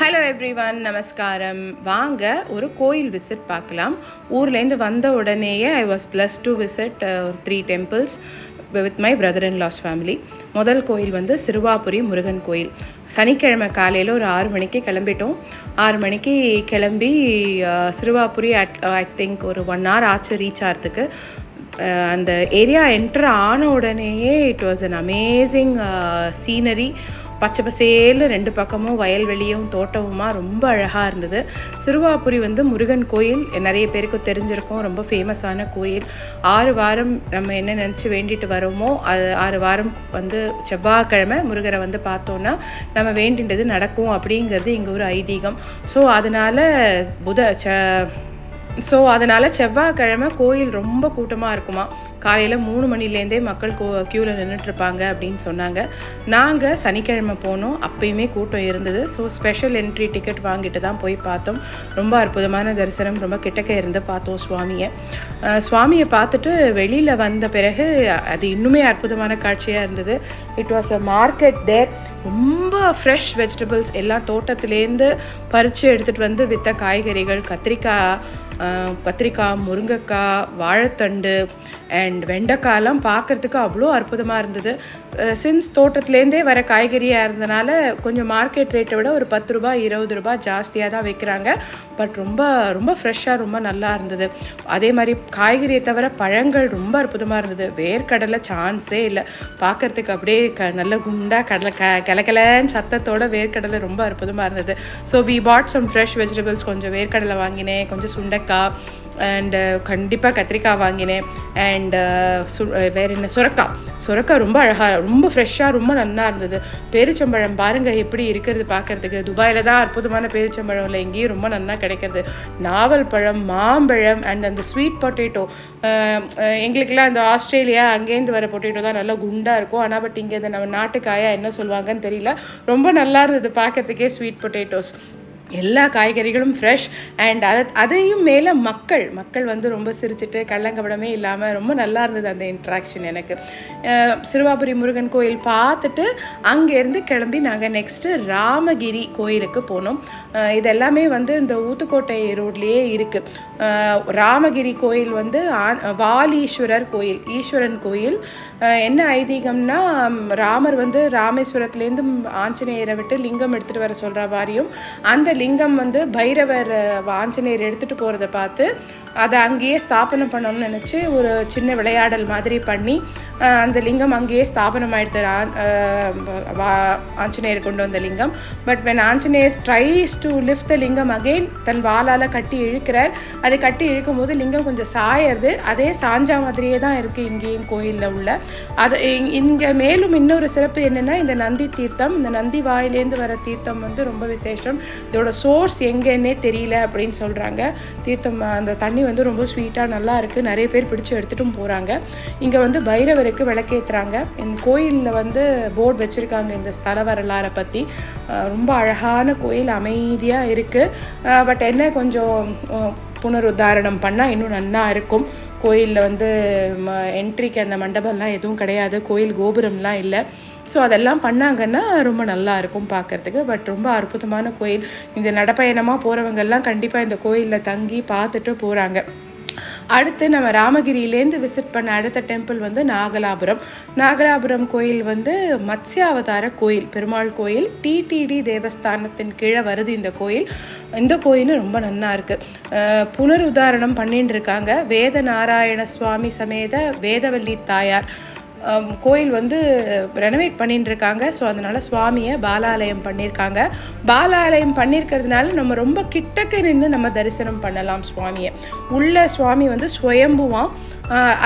Hello everyone, நமஸ்காரம். வாங்க ஒரு கோயில் விசிட் பார்க்கலாம். ஊர்லேருந்து வந்த உடனேயே I was blessed to visit 3 temples with my brother in law's family. முதல் கோயில் வந்து சிறுவாபுரி முருகன் கோயில். சனிக்கிழமை காலையில் ஒரு 6 மணிக்கு கிளம்பிட்டோம். 6 மணிக்கு கிளம்பி சிறுவாபுரி ஐ திங்க் ஒரு 1 hour ஆச்சு ரீச் ஆகிறதுக்கு. அந்த ஏரியா என்ட்ரு ஆன உடனேயே it was an amazing scenery. பச்சை பசேல 2 பக்கமும் வயல்வெளியும் தோட்டமுமா ரொம்ப அழகாக இருந்தது. சிறுவாபுரி வந்து முருகன் கோயில் நிறைய பேருக்கு தெரிஞ்சிருக்கும், ரொம்ப ஃபேமஸான கோயில். 6 வாரம் நம்ம என்ன நினச்சி வேண்டிட்டு வரோமோ அது 6 வாரம் வந்து செவ்வாய்க்கிழமை முருகரை வந்து பார்த்தோன்னா நம்ம வேண்டின்றது நடக்கும் அப்படிங்கிறது இங்கே ஒரு ஐதீகம். ஸோ அதனால் செவ்வாய்க்கிழமை கோயில் ரொம்ப கூட்டமாக இருக்குமா. காலையில் 3 மணிலேருந்தே மக்கள் க்யூவில் நின்றுட்டுருப்பாங்க அப்படின்னு சொன்னாங்க. நாங்கள் சனிக்கிழமை போனோம், அப்பயுமே கூட்டம் இருந்தது. ஸோ ஸ்பெஷல் என்ட்ரி டிக்கெட் வாங்கிட்டு தான் போய் பார்த்தோம். ரொம்ப அற்புதமான தரிசனம், ரொம்ப கிட்டக்க இருந்து பார்த்தோம் சுவாமியை பார்த்துட்டு வெளியில் வந்த பிறகு அது இன்னுமே அற்புதமான காட்சியாக இருந்தது. இட் வாஸ் அ மார்க்கெட் தேர். ரொம்ப ஃப்ரெஷ் வெஜிடபிள்ஸ் எல்லாம் தோட்டத்துலேருந்து பறித்து எடுத்துகிட்டு வந்து விற்ற காய்கறிகள், கத்திரிக்காய், முருங்கைக்காய், வாழைத்தண்டு அண்ட் வெண்டைக்காயெல்லாம் பார்க்குறதுக்கு அவ்வளோ அற்புதமாக இருந்தது. சின்ஸ் தோட்டத்துலேருந்தே வர காய்கறியாக இருந்தனால கொஞ்சம் மார்க்கெட் ரேட்டை விட ஒரு 10 ரூபாய் 20 ரூபாய் ஜாஸ்தியாக தான் விற்கிறாங்க. பட் ரொம்ப ரொம்ப ஃப்ரெஷ்ஷாக ரொம்ப நல்லா இருந்தது. அதே மாதிரி காய்கறியை தவிர பழங்கள் ரொம்ப அற்புதமாக இருந்தது. வேர்க்கடலை சான்ஸே இல்லை. பார்க்குறதுக்கு அப்படியே நல்ல குண்டாக கிளக்கிலன்னு சத்தத்தோட வேர்க்கடலை ரொம்ப அற்புதமாக இருந்தது. So we bought some fresh vegetables. கொஞ்சம் வேர்க்கடலை வாங்கினேன், கொஞ்சம் சுண்டைக்காய் அண்டு கண்டிப்பாக கத்திரிக்காய் வாங்கினேன். அண்டு வேறு என்ன, சுரக்காய் ரொம்ப அழகாக, ரொம்ப ஃப்ரெஷ்ஷாக, ரொம்ப நல்லா இருந்தது. பேரிச்சம்பழம் பாருங்கள் எப்படி இருக்கிறது பார்க்குறதுக்கு. துபாயில் தான் அற்புதமான பேரிச்சம்பழம் இல்லை, எங்கேயும் ரொம்ப நல்லா கிடைக்கிறது. நாவல் பழம், மாம்பழம் அண்ட் அந்த ஸ்வீட் பொட்டேட்டோ. எங்களுக்கெல்லாம் அந்த ஆஸ்திரேலியா அங்கேருந்து வர பொட்டேட்டோ தான் நல்லா குண்டாக இருக்கும். ஆனால் பட் இங்கே இந்த நம்ம நாட்டுக்காயா என்ன சொல்லுவாங்கன்னு தெரியல, ரொம்ப நல்லா இருந்தது பார்க்கறதுக்கே ஸ்வீட் பொட்டேட்டோஸ். எல்லா காய்கறிகளும் ஃப்ரெஷ் அண்ட் அதையும் மேலே மக்கள் வந்து ரொம்ப சிரிச்சுட்டு கள்ளங்கபடமே இல்லாமல் ரொம்ப நல்லா இருந்தது அந்த இன்ட்ராக்ஷன் எனக்கு. சிறுவாபுரி முருகன் கோயில் பார்த்துட்டு அங்கேருந்து கிளம்பி நாங்கள் நெக்ஸ்ட்டு ராமகிரி கோயிலுக்கு போனோம். இது எல்லாமே வந்து இந்த ஊத்துக்கோட்டை ரோட்லேயே இருக்குது. ராமகிரி கோயில் வந்து வாலீஸ்வரர் கோயில், ஈஸ்வரன் கோயில். என்ன ஐதீகம்னா, ராமர் வந்து ராமேஸ்வரத்துலேருந்து ஆஞ்சநேயரை விட்டு லிங்கம் எடுத்துகிட்டு வர சொல்கிற மாதிரியும், அந்த லிங்கம் வந்து பைரவர் ஆஞ்சநேயர் எடுத்துகிட்டு போகிறத பார்த்து அதை அங்கேயே ஸ்தாபனம் பண்ணணும்னு நினச்சி ஒரு சின்ன விளையாடல் மாதிரி பண்ணி அந்த லிங்கம் அங்கேயே ஸ்தாபனம் ஆகிடுது. ஆஞ்சநேயர் கொண்டு வந்த லிங்கம். But when Anjaneyar tries to lift த லிங்கம் அகெயின், தன் வாளால் கட்டி இழுக்கிறார். அதை கட்டி இழுக்கும் போது லிங்கம் கொஞ்சம் சாயறது. அதே சாஞ்சா மாதிரியே தான் இருக்குது இங்கேயும் கோயிலில் உள்ள. அது இங்கே மேலும் இன்னொரு சிறப்பு என்னென்னா, இந்த நந்தி தீர்த்தம், இந்த நந்தி வாயிலேருந்து வர தீர்த்தம் வந்து ரொம்ப விசேஷம். இதோட சோர்ஸ் எங்கன்னே தெரியல அப்படின்னு சொல்கிறாங்க. தீர்த்தம் அந்த தண்ணி வந்து ரொம்ப ஸ்வீட்டாக நல்லா இருக்குது. நிறைய பேர் பிடிச்சி எடுத்துகிட்டும் போகிறாங்க. இங்கே வந்து பைரவருக்கு விளக்கேற்றுறாங்க. இந்த கோயிலில் வந்து போர்டு வச்சுருக்காங்க இந்த ஸ்தல வரலாறை பற்றி. ரொம்ப அழகான கோயில், அமைதியாக இருக்குது. பட் என்ன, கொஞ்சம் புனருத்தாரணம் பண்ணால் இன்னும் நல்லா இருக்கும். கோயிலில் வந்து என்ட்ரிக்கு அந்த மண்டபம்லாம் எதுவும் கிடையாது, கோயில் கோபுரம்லாம் இல்லை. ஸோ அதெல்லாம் பண்ணாங்கன்னா ரொம்ப நல்லா இருக்கும் பார்க்குறதுக்கு. பட் ரொம்ப அற்புதமான கோயில். இந்த நடப்பயணமாக போகிறவங்கெல்லாம் கண்டிப்பாக இந்த கோயிலில் தங்கி பார்த்துட்டு போகிறாங்க. அடுத்து நம்ம ராமகிரியிலேருந்து விசிட் பண்ண அடுத்த டெம்பிள் வந்து நாகலாபுரம் கோயில் வந்து மத்ஸ்யாவதார கோயில், பெருமாள் கோயில். டிடிடி தேவஸ்தானத்தின் கீழே வருது இந்த கோயில். இந்த கோயிலும் ரொம்ப நல்லா இருக்குது. புனருத்தாரணம் பண்ணிட்டு இருக்காங்க. வேத நாராயண சுவாமி சமேத வேதவல்லி தாயார் கோயில் வந்து ரெனோவேட் பண்ணிட்டு இருக்காங்க. ஸோ அதனால் சுவாமியை பாலாலயம் பண்ணியிருக்காங்க. பாலாலயம் பண்ணியிருக்கிறதுனால நம்ம ரொம்ப கிட்டக்க நின்று நம்ம தரிசனம் பண்ணலாம் சுவாமியை. உள்ள சுவாமி வந்து சுயம்புவான்.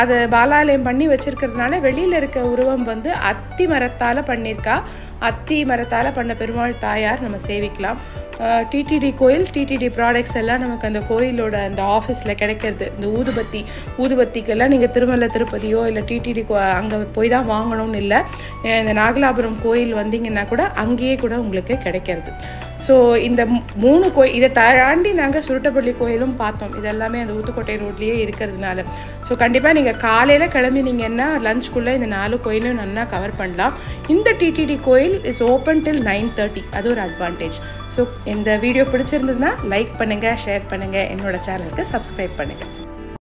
அதை பாலாலயம் பண்ணி வச்சுருக்கிறதுனால வெளியில் இருக்க உருவம் வந்து அத்தி மரத்தால் பண்ணியிருக்கா. அத்தி மரத்தால் பண்ண பெருமாள் தாயார் நம்ம சேவிக்கலாம். டிடிடி கோயில், டிடிடி ப்ராடக்ட்ஸ் எல்லாம் நமக்கு அந்த கோயிலோட அந்த ஆஃபீஸில் கிடைக்கிறது. இந்த ஊதுபத்திக்கெல்லாம் நீங்கள் திருமலை திருப்பதியோ இல்லை டிடிடி அங்கே போய் தான் வாங்கணும்னு இல்லை. இந்த நாகலாபுரம் கோயில் வந்தீங்கன்னா கூட அங்கேயே கூட உங்களுக்கு கிடைக்கிறது. ஸோ இந்த 3 கோயில் இதை தாண்டி நாங்கள் சுருட்டப்பள்ளி கோயிலும் பார்த்தோம். இதெல்லாமே அந்த ஊத்துக்கோட்டை ரோட்லேயே இருக்கிறதுனால. ஸோ கண்டிப்பாக நீங்கள் காலையில் கிளம்பினீங்கன்னா லஞ்சுக்குள்ளே இந்த 4 கோயிலும் நல்லா கவர் பண்ணலாம். இந்த டிடிடி கோயில் இஸ் ஓப்பன் டில் 9:30. அது ஒரு அட்வான்டேஜ். ஸோ இந்த வீடியோ பிடிச்சிருந்ததுன்னா லைக் பண்ணுங்கள், ஷேர் பண்ணுங்கள், என்னோட சேனலுக்கு சப்ஸ்கிரைப் பண்ணுங்கள்.